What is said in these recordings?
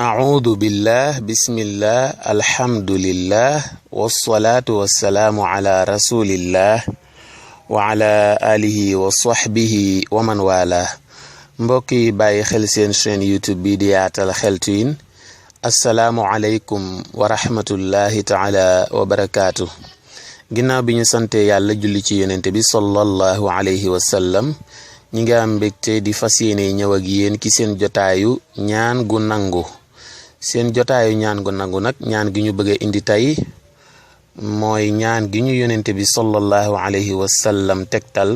أعوذ بالله بسم الله الحمد لله والصلاة والسلام على رسول الله وعلى آله وصحبه ومن والاه mbokki bàyyi xel seen chaîne YouTube bi di Yaatal Xeltu Yin assalaamu aleykum wa rahmatullahi taala wa barakaatu ginnaaw bi ñu sante yàlla julli ci yonente bi sallallahu alayhi wa sallam ñi nga am mbégte di fas yéene ñëw ak yéen ci seen jotaayu ñaan gu nangu seen jotaayu ñaan gu nangu nag ñaan gi ñu bëgg a indi tey mooy ñaan gi ñu yonente bi sallallahu alayhi wa sallam tegtal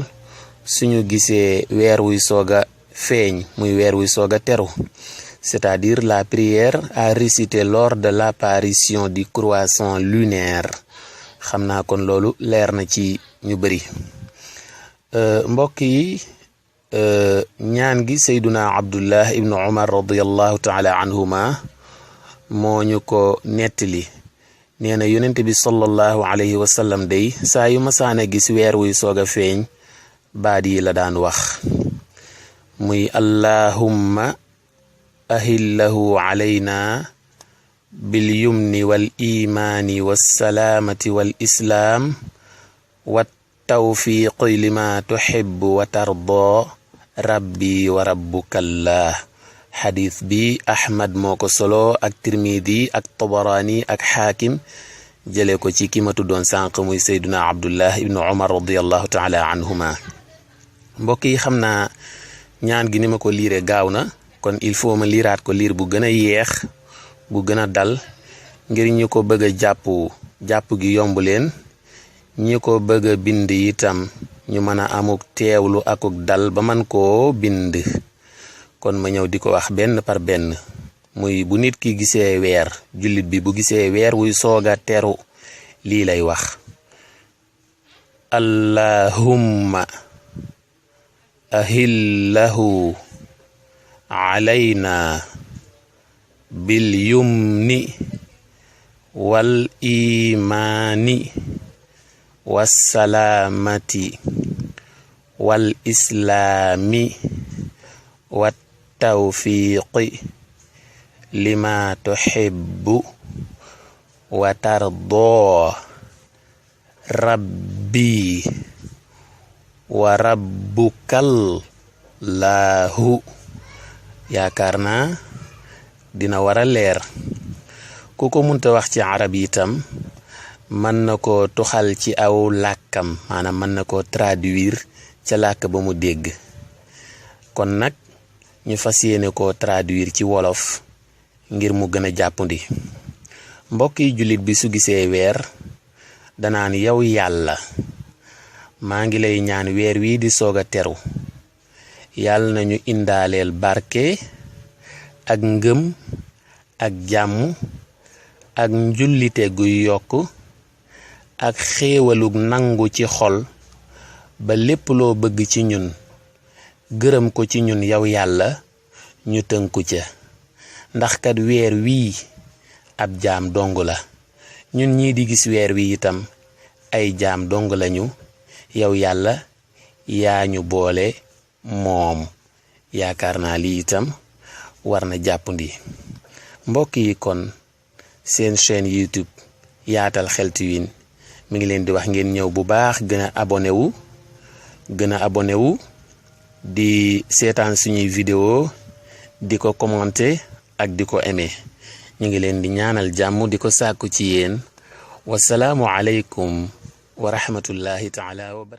suñu gisee weer wuy sooga feeñ muy weer wuy sooga teru, c'est-à-dire la prière à réciter lors de l'apparition du croissant lunaire. xam naa kon loolu leer na ci ñu bari mbokk yi ñaan gi sayduna abdullah ibnu umar radiyallahu taala anhuma moo ñu ko nettali nee na yonent bi sallallahu alayhi wa sallam day saa yu masaana gis weer wuy soog a feeñ baat yi la daan wax muy allahumma ahillahu alayna bil yumni wal imaani wassalaamati wal islaam wat tawfiqi lima tuhibbu wa tarda rabbi wa rabbukallah. xadis bi ahmad moo ko solo ak tirmidi ak tabarani ak xaakim jële ko ci ki ma tuddoon sànq muy sayduna abdullah ibnu umar radiallahu taala anhuma. mbokk yi xam naa ñaan gi ni ma ko liire gaaw na, kon il faut ma liiraat ko liir bu gën a yeex bu gën a dal ngir ñu ko bëgg a jàpp gi yomb leen, ñi ko bëgg a bind itam ñu mën a amuk teewlu akuk dal ba man koo bind. kon ma ñëw di ko wax benn par benn, muy bu nit ki gisee weer, jullit bi bu gisee weer wuy sooga teru lii lay wax: allahumma ahillahu alayna bil yumni wal imaani wassalaamati wal islaami wat tawfiqi lima tuhibbu wa tarda rabbi wa rabbukallahu. yaakaar naa dina war a leer. ku ko munta wax ci arab itam mën na ko tuxal ci aw làkkam, maanaam mën na ko traduire ca làkk ba mu dégg. kon nag ñu fas yéene ko traduire ci wolof ngir mu gën a jàppandi. mbokk yi jullit bi su gisee weer danaan yow yàlla maa ngi lay ñaan weer wii di soog a teru yàlla nañu indaaleel barke ak ngëm ak jàmm ak njullite guy yokk ak xéewalug nangu ci xol ba lépp loo bëgg ci ñun gërëm ko ci ñun yow yàlla ñu tënku ca, ndax kat weer wii ab jaam dong la, ñun ñii di gis weer wi itam ay jaam dong lañu, yow yàlla yaa ñu boole moom. yaakaar naa lii itam war na jàppandi. mbokk yi kon seen chaîne YouTube Yaatal Xeltu Yin mi ngi leen di wax ngeen ñëw bu baax gën a abonné wu di seetaan suñuy vidéo di ko commenter ak di ko aimer. ñu ngi leen di ñaanal jàmm di ko sàkku ci yéen. wasalaamu aleykum wa rahmatullahi taala wa barakatuh.